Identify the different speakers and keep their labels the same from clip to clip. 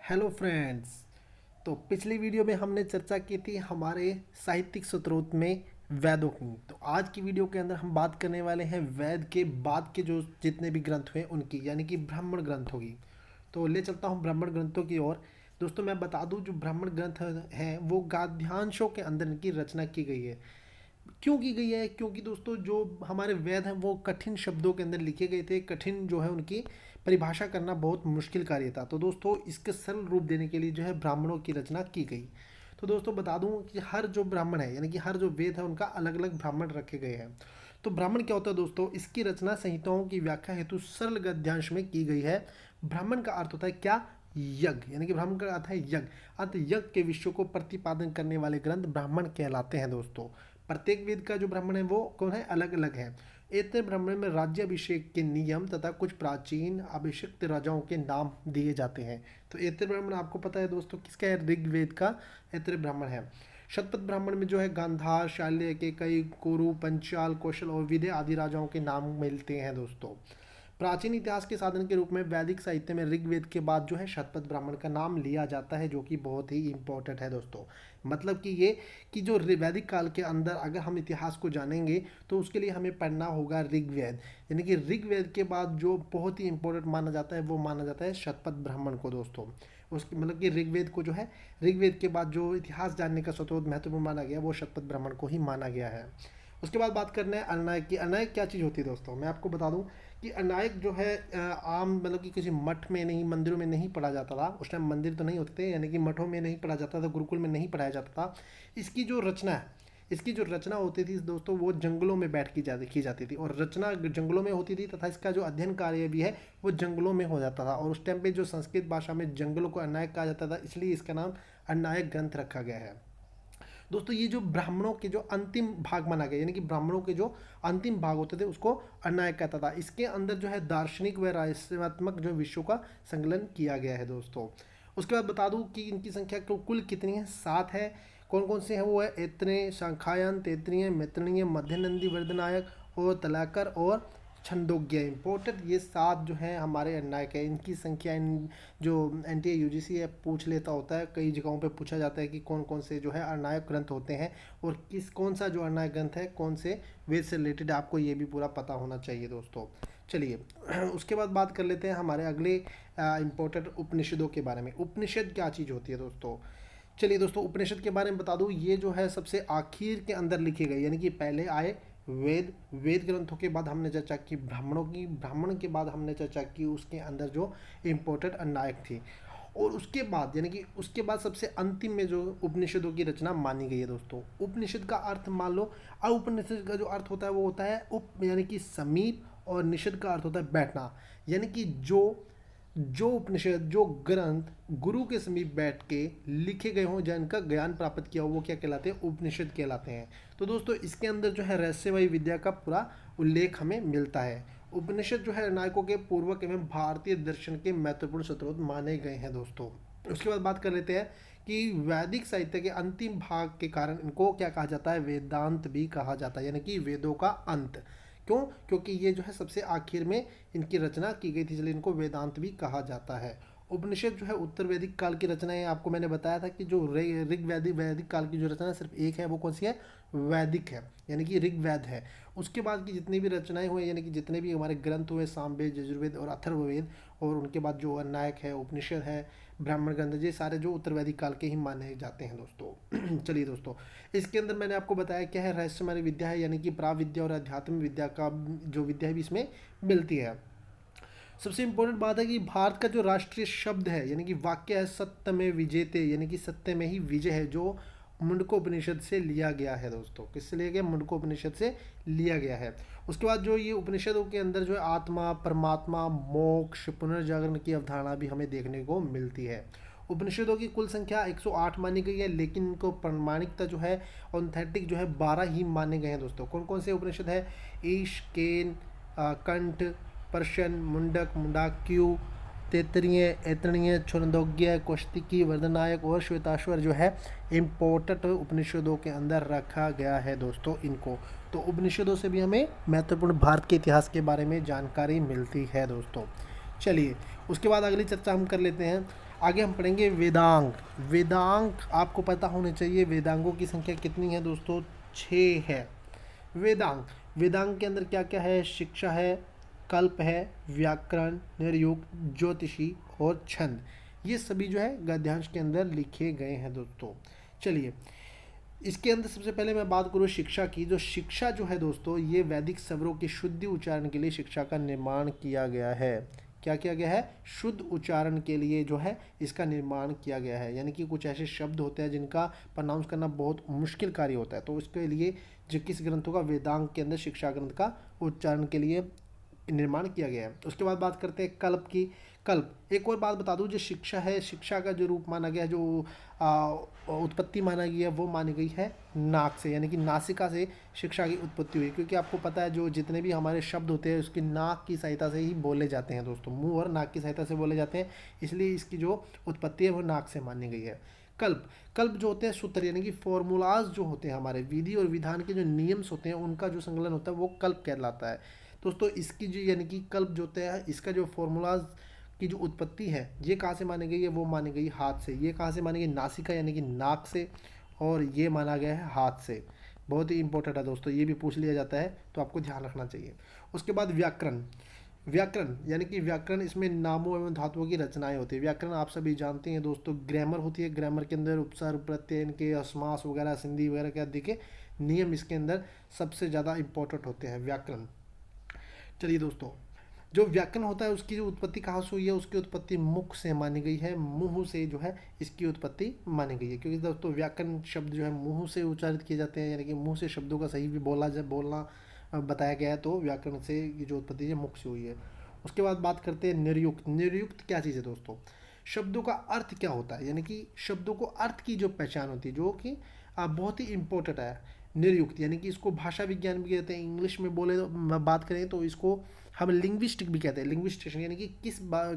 Speaker 1: Hello friends. तो पिछली video में हमने चर्चा की थी हमारे साहित्यिक स्रोत में वेदों की। तो आज की वीडियो के अंदर हम बात करने वाले हैं वेद के बाद के जो जितने भी ग्रंथ हुए उनकी, यानी कि ब्राह्मण ग्रंथ होगी। तो ले चलता हूँ ब्राह्मण ग्रंथों की ओर। दोस्तों मैं बता दूँ, जो ब्राह्मण ग्रंथ हैं वो गद्यांशों के अंदर इनकी रचना की गई है। क्यों की गई है? क्योंकि दोस्तों जो हमारे वेद हैं वो कठिन शब्दों के अंदर लिखे गए थे। कठिन जो है उनकी परिभाषा करना बहुत मुश्किल कार्य था। तो दोस्तों इसके सरल रूप देने के लिए जो है ब्राह्मणों की रचना की गई। तो दोस्तों बता दूं कि हर जो ब्राह्मण है, यानी कि हर जो वेद है, उनका अलग अलग ब्राह्मण रखे गए हैं। तो ब्राह्मण क्या होता है दोस्तों? इसकी रचना संहिताओं की व्याख्या हेतु सरल गद्यांश में की गई है। ब्राह्मण का अर्थ होता है क्या? यज्ञ। यानी कि ब्राह्मण का अर्थ है यज्ञ। अतः यज्ञ के विषयों को प्रतिपादन करने वाले ग्रंथ ब्राह्मण कहलाते हैं दोस्तों। प्रत्येक वेद का जो ब्राह्मण है वो कौन है? अलग अलग है। ऐसे ब्राह्मण में राज्याभिषेक के नियम तथा कुछ प्राचीन अभिषिक्त राजाओं के नाम दिए जाते हैं। तो ऐसे ब्राह्मण आपको पता है दोस्तों किसका है? ऋग्वेद का ऐतरेय ब्राह्मण है। शतपथ ब्राह्मण में जो है गांधार, शाल्य, केकई, कुरु, पंचाल, कौशल और विदे आदि राजाओं के नाम मिलते हैं दोस्तों। प्राचीन इतिहास के साधन के रूप में वैदिक साहित्य में ऋग्वेद के बाद जो है शतपथ ब्राह्मण का नाम लिया जाता है, जो कि बहुत ही इंपॉर्टेंट है दोस्तों। मतलब कि ये कि जो वैदिक काल के अंदर अगर हम इतिहास को जानेंगे तो उसके लिए हमें पढ़ना होगा ऋग्वेद। यानी कि ऋग्वेद के बाद जो बहुत ही इंपॉर्टेंट माना जाता है वो माना जाता है शतपथ ब्राह्मण को दोस्तों। उसके मतलब कि ऋग्वेद को जो है, ऋग्वेद के बाद जो इतिहास जानने का सबसे महत्वपूर्ण माना गया वो शतपथ ब्राह्मण को ही माना गया है। उसके बाद बात करना है अनायक की। अनायक क्या चीज़ होती है दोस्तों? मैं आपको बता दूं कि अनायक जो है आम मतलब कि किसी मठ में नहीं, मंदिरों में नहीं पढ़ा जाता था। उस टाइम मंदिर तो नहीं होते थे, यानी कि मठों में नहीं पढ़ा जाता था, गुरुकुल में नहीं पढ़ाया जाता था। इसकी जो रचना है, इसकी जो रचना होती थी दोस्तों वो जंगलों में बैठ की जाती थी, और रचना जंगलों में होती थी तथा इसका जो अध्ययन कार्य भी है वो जंगलों में हो जाता था। और उस टाइम पे जो संस्कृत भाषा में जंगलों को अनायक कहा जाता था, इसलिए इसका नाम अनायक ग्रंथ रखा गया है दोस्तों। ये जो ब्राह्मणों के जो अंतिम भाग माना गया, यानी कि ब्राह्मणों के जो अंतिम भाग होते थे उसको अनायक कहता था। इसके अंदर जो है दार्शनिक व रहस्यात्मक जो विषयों का संकलन किया गया है दोस्तों। उसके बाद बता दूं कि इनकी संख्या कुल कितनी है? 7 है। कौन कौन से हैं वो? है ऐतरेय, शाखायन, तैतरीय, मैत्रणीय, मध्यनंदी, वर्धनायक और तलाकर और छंदोग्य। इंपॉर्टेंट ये 7 जो है हमारे अनायक है। इनकी संख्या इन जो एनटीए यूजीसी है पूछ लेता होता है, कई जगहों पे पूछा जाता है कि कौन कौन से जो है अनायक ग्रंथ होते हैं और कौन सा जो अनायक ग्रंथ है कौन से वेद से रिलेटेड, आपको ये भी पूरा पता होना चाहिए दोस्तों। चलिए उसके बाद बात कर लेते हैं हमारे अगले इम्पोर्टेंट उपनिषदों के बारे में। उपनिषद क्या चीज़ होती है दोस्तों? चलिए दोस्तों उपनिषद के बारे में बता दूं, ये जो है सबसे आखिर के अंदर लिखे गए, यानी कि पहले आए वेद। वेद ग्रंथों के बाद हमने चर्चा की ब्राह्मणों की, ब्राह्मण के बाद हमने चर्चा की उसके अंदर जो इम्पोर्टेंट अनायक थी, और उसके बाद यानी कि उसके बाद सबसे अंतिम में जो उपनिषदों की रचना मानी गई है दोस्तों। उपनिषद का अर्थ मान लो, उपनिषद का जो अर्थ होता है वो होता है उप यानी कि समीप, और निषद का अर्थ होता है बैठना। यानी कि जो जो उपनिषद, जो ग्रंथ गुरु के समीप बैठ के लिखे गए हों, जिनका ज्ञान प्राप्त किया हो, वो क्या कहलाते हैं? उपनिषद कहलाते हैं। तो दोस्तों इसके अंदर जो है रहस्यमयी विद्या का पूरा उल्लेख हमें मिलता है। उपनिषद जो है नायकों के पूर्वक एवं भारतीय दर्शन के महत्वपूर्ण स्रोत माने गए हैं दोस्तों। उसके बाद बात कर लेते हैं कि वैदिक साहित्य के अंतिम भाग के कारण इनको क्या कहा जाता है? वेदांत भी कहा जाता है, यानी कि वेदों का अंत। क्यों? क्योंकि ये जो है सबसे आखिर में इनकी रचना की गई थी, इसलिए इनको वेदांत भी कहा जाता है। उपनिषद जो है उत्तर वैदिक काल की रचना है। आपको मैंने बताया था कि जो ऋग वैदिक वैदिक काल की जो रचना है सिर्फ एक है, वो कौन सी है? वैदिक है, यानी कि ऋग्वेद है। उसके बाद की जितनी भी रचनाएं हुए, यानी कि जितने भी हमारे ग्रंथ हुए, सामवेद, यजुर्वेद और अथर्ववेद, और उनके बाद जो नायक है, उपनिषद है, ब्राह्मण ग्रंथ, ये सारे जो उत्तर वैदिक काल के ही माने जाते हैं दोस्तों। चलिए दोस्तों इसके अंदर मैंने आपको बताया क्या है? रहस्यमय विद्या है, यानी कि प्राविद्या और अध्यात्म विद्या का जो विद्या है भी इसमें मिलती है। सबसे इंपॉर्टेंट बात है कि भारत का जो राष्ट्रीय शब्द है, यानी कि वाक्य है सत्य में विजेते, यानी कि सत्य में ही विजय है, जो मुंडकोपनिषद से लिया गया है दोस्तों। किससे लिया गया? मुंडकोपनिषद से लिया गया है। उसके बाद जो ये उपनिषदों के अंदर जो है आत्मा, परमात्मा, मोक्ष, पुनर्जागरण की अवधारणा भी हमें देखने को मिलती है। उपनिषदों की कुल संख्या 108 मानी गई है, लेकिन इनको प्रमाणिकता जो है ऑथेंटिक जो है 12 ही माने गए हैं दोस्तों। कौन कौन से उपनिषद है? ईश, केन, कंठ, पर्शन, मुंडक, मुंडाक्यू, तैतरीय, ऐतरणीय, छंदोग्य, कौशिकी, वर्धनायक और श्वेताश्वर जो है इम्पोर्टेंट उपनिषदों के अंदर रखा गया है दोस्तों इनको। तो उपनिषदों से भी हमें महत्वपूर्ण भारत के इतिहास के बारे में जानकारी मिलती है दोस्तों। चलिए उसके बाद अगली चर्चा हम कर लेते हैं आगे हम पढ़ेंगे वेदांग। वेदांग आपको पता होने चाहिए, वेदांगों की संख्या कितनी है दोस्तों? 6 है। वेदांग, वेदांग के अंदर क्या क्या है? शिक्षा है, कल्प है, व्याकरण, निर्युक्त, ज्योतिषी और छंद। ये सभी जो है गद्यांश के अंदर लिखे गए हैं दोस्तों। चलिए, इसके अंदर सबसे पहले मैं बात करूँ शिक्षा की। जो शिक्षा जो है दोस्तों, ये वैदिक स्वरों के शुद्ध उच्चारण के लिए शिक्षा का निर्माण किया गया है। क्या किया गया है? शुद्ध उच्चारण के लिए जो है इसका निर्माण किया गया है। यानी कि कुछ ऐसे शब्द होते हैं जिनका प्रोनाउंस करना बहुत मुश्किल कार्य होता है, तो इसके लिए जो किस ग्रंथों का, वेदांग के अंदर शिक्षा ग्रंथ का उच्चारण के लिए निर्माण किया गया है। उसके बाद बात करते हैं कल्प की। कल्प, एक और बात बता दूं, जो शिक्षा है, शिक्षा का जो रूप माना गया है, जो उत्पत्ति माना गया है, वो मानी गई है नाक से, यानी कि नासिका से शिक्षा की उत्पत्ति हुई। क्योंकि आपको पता है जो जितने भी हमारे शब्द होते हैं उसकी नाक की सहायता से ही बोले जाते हैं दोस्तों, मुंह और नाक की सहायता से बोले जाते हैं, इसलिए इसकी जो उत्पत्ति है वो नाक से मानी गई है। कल्प, कल्प जो होते हैं सूत्र, यानी कि फॉर्मूलाज जो होते हैं, हमारे विधि और विधान के जो नियम्स होते हैं उनका जो संकलन होता है वो कल्प कहलाता है दोस्तों। इसकी जो यानी कि कल्प जो होता है, इसका जो फॉर्मूलाज की जो उत्पत्ति है, ये कहाँ से मानी गई है? वो मानी गई हाथ से। ये कहाँ से मानी गई? नासिका यानी कि नाक से, और ये माना गया है हाथ से। बहुत ही इंपॉर्टेंट है दोस्तों, ये भी पूछ लिया जाता है तो आपको ध्यान रखना चाहिए। उसके बाद व्याकरण। व्याकरण यानी कि व्याकरण, इसमें नामों एवं धातुओं की रचनाएं होती है। व्याकरण आप सभी जानते हैं दोस्तों, ग्रामर होती है, ग्रामर के अंदर उपसर्ग, प्रत्यय, इनके समास वगैरह, संधि वगैरह के आदि के नियम इसके अंदर सबसे ज़्यादा इंपॉर्टेंट होते हैं व्याकरण। चलिए दोस्तों, जो व्याकरण होता है उसकी जो उत्पत्ति कहाँ से हुई है? उसकी उत्पत्ति मुख से मानी गई है, मुंह से जो है इसकी उत्पत्ति मानी गई है। क्योंकि दोस्तों व्याकरण शब्द जो है मुंह से उच्चारित किए जाते हैं, यानी कि मुंह से शब्दों का सही भी बोलना बताया गया है, तो व्याकरण से ये जो उत्पत्ति है मुख से हुई है। उसके बाद बात करते हैं निर्युक्त। निर्युक्त क्या चीज़ है दोस्तों? शब्दों का अर्थ क्या होता है, यानी कि शब्दों को अर्थ की जो पहचान होती है, जो कि बहुत ही इंपॉर्टेंट है। निर्युक्त यानी कि इसको भाषा विज्ञान भी कहते हैं, इंग्लिश में बोले तो बात करें तो इसको हम लिंग्विस्टिक भी कहते हैं। लिंग्विस्टेशन यानी कि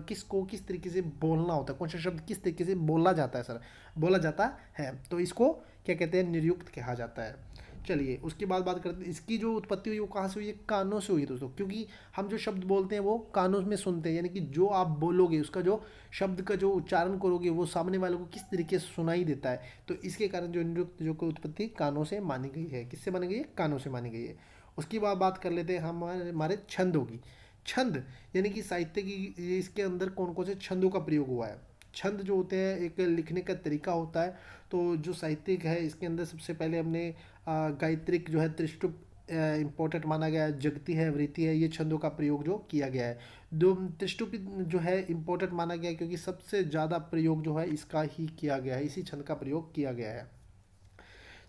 Speaker 1: किसको किस तरीके से बोलना होता है, कौन सा शब्द किस तरीके से बोला जाता है, सर बोला जाता है, तो इसको क्या कहते हैं? निर्युक्त कहा जाता है। चलिए, उसके बाद बात करते हैं इसकी जो उत्पत्ति हुई वो कहाँ से हुई है? कानों से हुई है दोस्तों। क्योंकि हम जो शब्द बोलते हैं वो कानों में सुनते हैं, यानी कि जो आप बोलोगे उसका जो शब्द का जो उच्चारण करोगे वो सामने वाले को किस तरीके से सुनाई देता है, तो इसके कारण जो नृत्य जो कोई उत्पत्ति कानों से मानी गई है। किससे मानी गई है? कानों से मानी गई है। उसके बाद बात कर लेते हैं हमारे छंदों की। छंद यानी कि साहित्य की, इसके अंदर कौन कौन से छंदों का प्रयोग हुआ है? छंद जो होते हैं एक लिखने का तरीका होता है, तो जो साहित्यिक है इसके अंदर सबसे पहले हमने गायत्रिक जो है, त्रिष्टुप इम्पोर्टेंट माना गया है, जगती है, वृत्ति है, ये छंदों का प्रयोग जो किया गया है। दो त्रिष्टुप जो है इम्पोर्टेंट माना गया है क्योंकि सबसे ज़्यादा प्रयोग जो है इसका ही किया गया है, इसी छंद का प्रयोग किया गया है।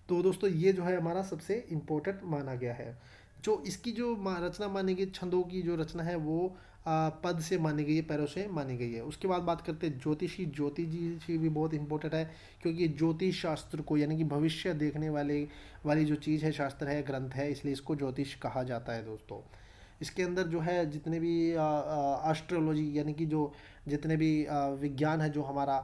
Speaker 1: तो दोस्तों ये जो है हमारा सबसे इम्पोर्टेंट माना गया है। जो इसकी जो रचना मानी गई, छंदों की जो रचना है वो पद से मानी गई है, पैरों से मानी गई है। उसके बाद बात करते हैं ज्योतिषी। ज्योतिषी भी बहुत इंपॉर्टेंट है क्योंकि ज्योतिष शास्त्र को, यानी कि भविष्य देखने वाली जो चीज़ है, शास्त्र है, ग्रंथ है, इसलिए इसको ज्योतिष कहा जाता है दोस्तों। इसके अंदर जो है जितने भी एस्ट्रोलॉजी, यानी कि जो जितने भी विज्ञान है, जो हमारा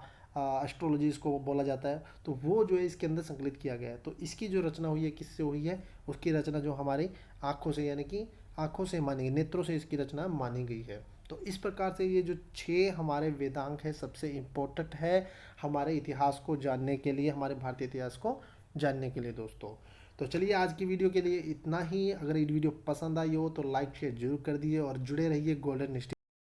Speaker 1: एस्ट्रोलॉजी इसको बोला जाता है, तो वो जो है इसके अंदर संकलित किया गया है। तो इसकी जो रचना हुई है किससे हुई है? उसकी रचना जो हमारी आँखों से, यानी कि आँखों से मानी गई, नेत्रों से इसकी रचना मानी गई है। तो इस प्रकार से ये जो 6 हमारे वेदांग है सबसे इम्पोर्टेंट है हमारे इतिहास को जानने के लिए, हमारे भारतीय इतिहास को जानने के लिए दोस्तों। तो चलिए, आज की वीडियो के लिए इतना ही। अगर ये वीडियो पसंद आई हो तो लाइक शेयर जरूर कर दिए और जुड़े रहिए गोल्डन